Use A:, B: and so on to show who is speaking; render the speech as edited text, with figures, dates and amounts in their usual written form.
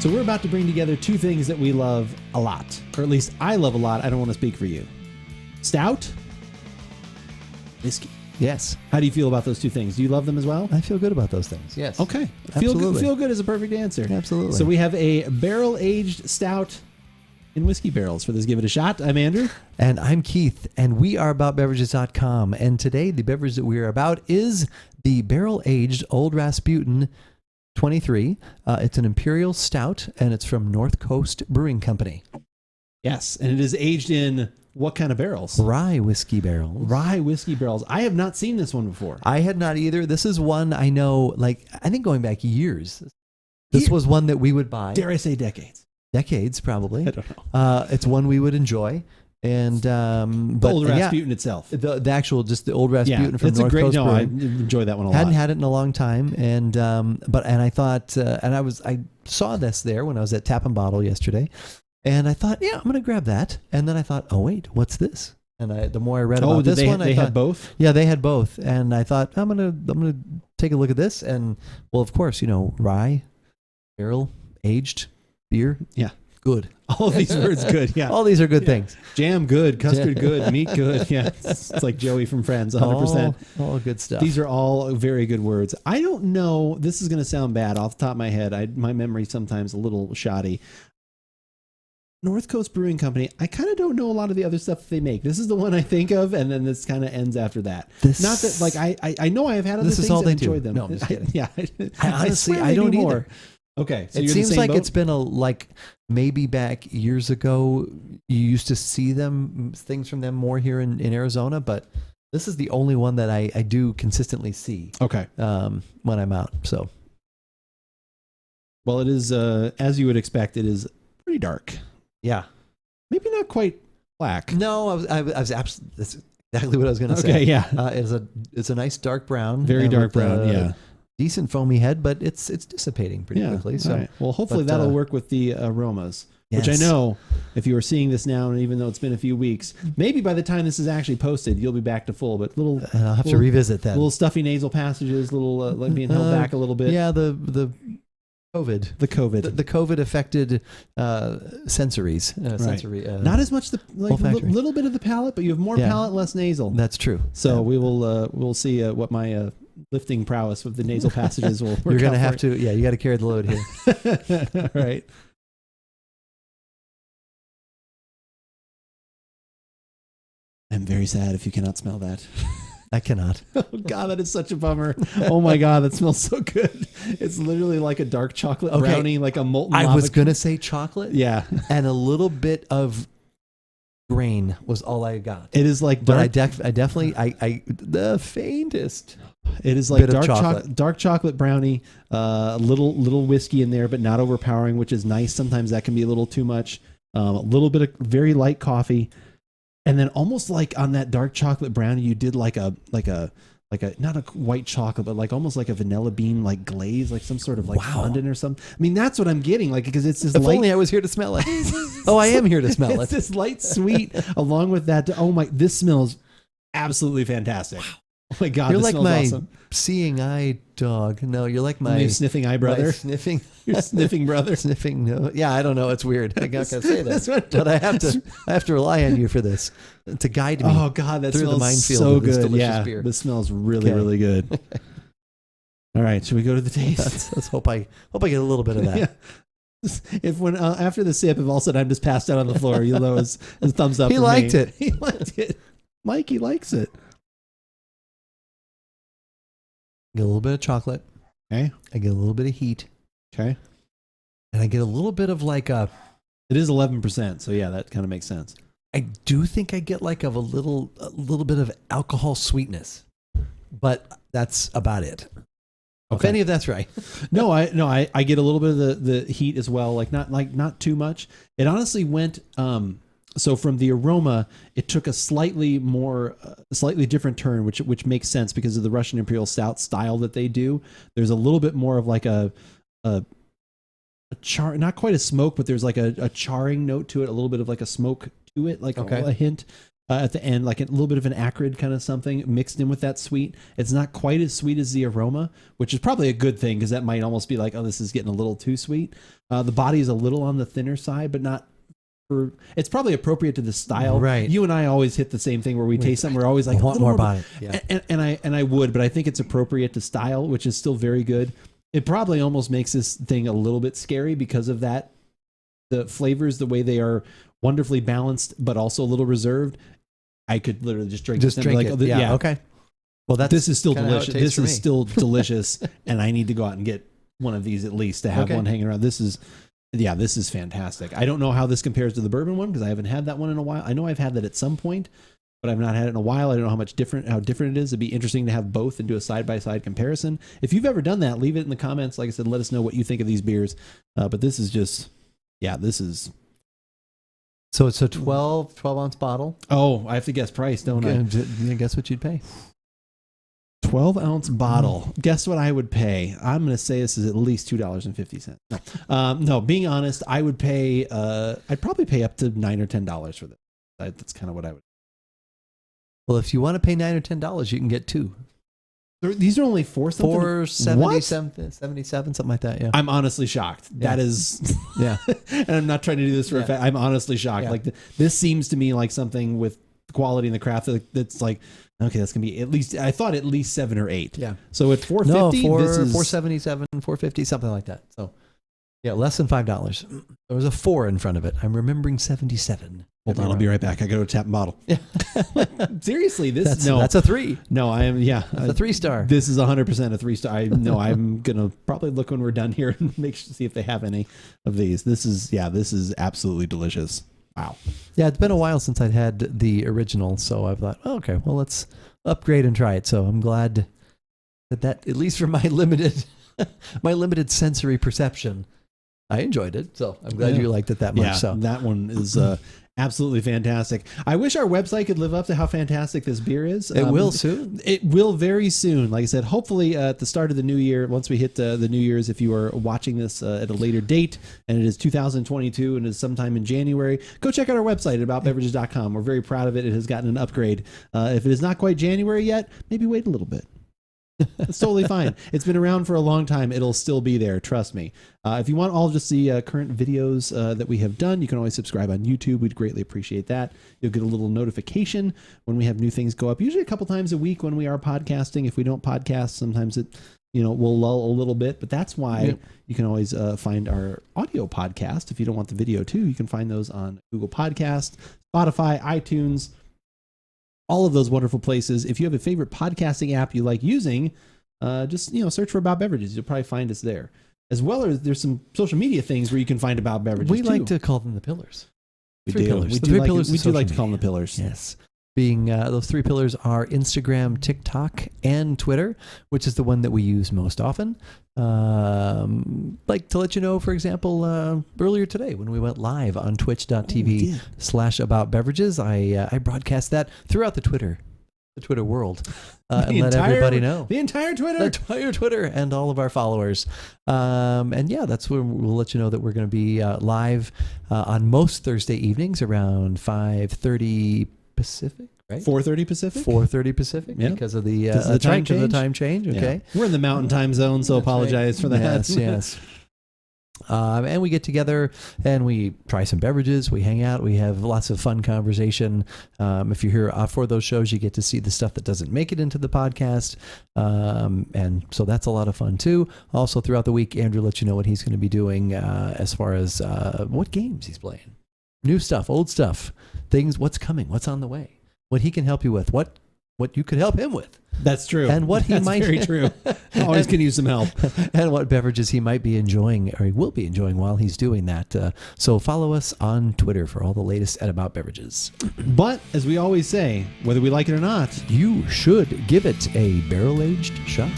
A: So we're about to bring together two things that we love a lot, or at least I love a lot. I don't want to speak for you. Stout, whiskey.
B: Yes.
A: How do you feel about those two things? Do you love them as well?
B: I feel good about those things. Yes.
A: Okay.
B: Absolutely.
A: Feel good is a perfect answer.
B: Absolutely.
A: So we have a barrel-aged stout in whiskey barrels for this. Give it a shot. I'm Andrew.
B: And I'm Keith, and we are AboutBeverages.com. And today, the beverage that we are about is the barrel-aged Old Rasputin 23. It's an Imperial Stout, and it's from North Coast Brewing Company.
A: Yes, and it is aged in what kind of barrels?
B: Rye whiskey barrels.
A: Rye whiskey barrels. I have not seen this one before.
B: I had not either. This is one I know, I think going back years. This was one that we would buy.
A: Dare I say decades?
B: Decades, probably.
A: I don't know.
B: It's one we would enjoy. And
A: the Old Rasputin itself.
B: The actual, just the Old Rasputin from
A: it's
B: North
A: a great.
B: Coast
A: No, I
B: Brewing.
A: enjoy that one a lot.
B: Hadn't had it in a long time, and I thought, I saw this there when I was at Tap and Bottle yesterday, and I thought, yeah, I'm going to grab that, and then I thought, oh wait, what's this? And the more I read about this one,
A: they had both.
B: Yeah, they had both, and I thought I'm gonna take a look at this, and well, of course, rye, barrel aged beer,
A: yeah,
B: good.
A: All of these words good, yeah.
B: All these are good things.
A: Jam good, custard good, meat good, yeah. It's like Joey from Friends, 100%.
B: All good stuff.
A: These are all very good words. I don't know, this is going to sound bad off the top of my head. My memory sometimes a little shoddy. North Coast Brewing Company, I kind of don't know a lot of the other stuff that they make. This is the one I think of, and then this kind of ends after that. Not that, I know I have had other things and enjoyed them.
B: No, I'm just kidding.
A: Yeah.
B: Honestly, I don't either.
A: Okay. So
B: it seems like it's been maybe back years ago, you used to see things from them more here in Arizona, but this is the only one that I do consistently see.
A: Okay.
B: When I'm out. So,
A: well, it is, as you would expect, it is pretty dark.
B: Yeah.
A: Maybe not quite black.
B: No, I was absolutely, that's exactly what I was going to say.
A: Okay, yeah.
B: It's a nice dark brown.
A: Very dark brown, yeah.
B: Decent foamy head, but it's dissipating pretty quickly. So,
A: right. Well, hopefully that'll work with the aromas,
B: yes.
A: Which I know if you are seeing this now, and even though it's been a few weeks, maybe by the time this is actually posted, you'll be back to full. But
B: I'll have to revisit that.
A: Little stuffy nasal passages, little like being held back a little bit.
B: Yeah, the COVID. The COVID affected sensories.
A: Right.
B: Sensory.
A: Not as much little bit of the palate, but you have more palate, less nasal.
B: That's true.
A: So we'll see what my lifting prowess with the nasal passages will work.
B: You're going to have to, you got to carry the load here.
A: All right. I'm very sad if you cannot smell that.
B: I cannot.
A: Oh God, that is such a bummer. Oh my God, that smells so good. It's literally like a dark chocolate brownie, like a molten lava.
B: I was going to say chocolate.
A: Yeah.
B: And a little bit of grain was all I got.
A: It is like
B: dark, but I definitely the faintest.
A: It is like dark chocolate brownie, little whiskey in there, but not overpowering, which is nice. Sometimes that can be a little too much. A little bit of very light coffee. And then almost like on that dark chocolate brownie, you did like a not a white chocolate, but like almost like a vanilla bean like glaze, like some sort of fondant or something. I mean, that's what I'm getting, because it's this.
B: If only I was here to smell it. Oh, I am here to smell it.
A: It's this light sweet along with that. Oh my! This smells absolutely fantastic. Wow. Oh my God!
B: You're
A: this
B: like
A: smells
B: my
A: awesome.
B: Seeing eye dog. No, you're like my
A: sniffing eye brother. Your sniffing brother.
B: Sniffing. No, yeah, I don't know. It's weird. I'm not gonna say that, but I have to rely on you for this to guide me.
A: Oh God, that
B: through
A: smells
B: the minefield
A: so
B: of this
A: good.
B: delicious
A: Yeah,
B: beer.
A: this smells really good. All right, should we go to the taste?
B: Let's hope I get a little bit of that.
A: Yeah. If after the sip, if all of a sudden I'm just passed out on the floor, you'll know his thumbs up.
B: He liked it.
A: He liked it. Mikey likes it.
B: Get a little bit of chocolate.
A: Okay.
B: I get a little bit of heat.
A: Okay.
B: And I get a little bit of
A: it is 11%, so yeah, that kind of makes sense.
B: I do think I get a little bit of alcohol sweetness, but that's about it. Okay. If any of that's right.
A: No, I get a little bit of the heat as well, not too much. It honestly went so from the aroma, it took a slightly different turn, which makes sense because of the Russian Imperial Stout style that they do. There's a little bit more of like a char, not quite a smoke, but there's like a charring note to it, a little bit of like a smoke to it, like a hint. at the end, like a little bit of an acrid kind of something mixed in with that sweet. It's not quite as sweet as the aroma, which is probably a good thing because that might almost be like, oh, this is getting a little too sweet. The body is a little on the thinner side, but not. It's probably appropriate to the style.
B: Right.
A: You and I always hit the same thing where we taste something. We're always like,
B: I want more body.
A: Yeah. And I would, but I think it's appropriate to style, which is still very good. It probably almost makes this thing a little bit scary because of that. The flavors, the way they are wonderfully balanced, but also a little reserved. I could literally just drink
B: it.
A: Like,
B: oh, yeah. Okay. Well,
A: this is still delicious. This is still delicious, and I need to go out and get one of these at least to have one hanging around. This is fantastic. I don't know how this compares to the bourbon one because I haven't had that one in a while. I know I've had that at some point, but I've not had it in a while. I don't know how different it is. It'd be interesting to have both and do a side-by-side comparison. If you've ever done that, leave it in the comments. Like I said, let us know what you think of these beers. But this is just, this is.
B: So it's a 12 ounce bottle.
A: Oh, I have to guess price, don't I?
B: Guess what you'd pay?
A: 12 ounce bottle. Guess what I would pay? I'm going to say this is at least $2.50. No, being honest, I would pay. I'd probably pay up to $9 or $10 for this. That's kind of what I would.
B: Well, if you want to pay $9 or $10, you can get two.
A: These are only $4.77,
B: something like that. Yeah,
A: I'm honestly shocked. Yeah. That is, and I'm not trying to do this for a fact. I'm honestly shocked. Yeah. Like this seems to me like something with quality in the craft that's like, okay, that's gonna be at least. I thought at least 7 or 8. Yeah. So at $4.50, this is
B: $4.77, $4.50, something like that. So yeah, less than $5. There was a 4 in front of it. I'm remembering 77.
A: Hold on, I'll be right back. I got to tap and bottle. Yeah. Seriously,
B: that's a 3.
A: No, I am. Yeah,
B: that's a 3-star.
A: This is 100% a 3-star. I'm gonna probably look when we're done here and see if they have any of these. This is absolutely delicious. Wow.
B: Yeah, it's been a while since I'd had the original, so I thought, okay, well, let's upgrade and try it. So I'm glad that at least for my limited sensory perception, I enjoyed it. So I'm glad you liked it that much.
A: Yeah,
B: so
A: that one is absolutely fantastic. I wish our website could live up to how fantastic this beer is.
B: It will soon.
A: It will very soon. Like I said, hopefully at the start of the new year, once we hit the New Year's, if you are watching this at a later date, and it is 2022 and it is sometime in January, go check out our website at AboutBeverages.com. We're very proud of it. It has gotten an upgrade. If it is not quite January yet, maybe wait a little bit. It's totally fine. It's been around for a long time. It'll still be there. Trust me. If you want all just the current videos that we have done, you can always subscribe on YouTube. We'd greatly appreciate that. You'll get a little notification when we have new things go up, usually a couple times a week when we are podcasting. If we don't podcast, sometimes it, will lull a little bit, but that's why you can always find our audio podcast. If you don't want the video too, you can find those on Google Podcast, Spotify, iTunes, all of those wonderful places. If you have a favorite podcasting app you like using, just search for About Beverages. You'll probably find us there. As well as there's some social media things where you can find About Beverages.
B: We like to call them the pillars.
A: We do.
B: Pillars.
A: We do like to call them the pillars.
B: Yes. Being those 3 pillars are Instagram, TikTok, and Twitter, which is the one that we use most often. Like to let you know, for example, earlier today when we went live on twitch.tv/AboutBeverages, I broadcast that throughout the Twitter world and let everybody know.
A: The entire
B: Twitter and all of our followers. And yeah, that's where we'll let you know that we're going to be live on most Thursday evenings around 5:30 Pacific, right?
A: 4:30 Pacific?
B: 4:30 Pacific, because of the time change. Okay.
A: Yeah. We're in the Mountain Time Zone, so apologize for that.
B: Yes. And we get together and we try some beverages. We hang out. We have lots of fun conversation. If you're here for those shows, you get to see the stuff that doesn't make it into the podcast. And so that's a lot of fun too. Also throughout the week, Andrew lets you know what he's going to be doing as far as what games he's playing. New stuff, old stuff, things, what's coming, what's on the way, what he can help you with, what you could help him with.
A: That's true.
B: And what he might...
A: That's very true. Always can use some help.
B: And what beverages he might be enjoying, or he will be enjoying while he's doing that. So follow us on Twitter for all the latest at About Beverages.
A: But, as we always say, whether we like it or not,
B: you should give it a barrel-aged shot.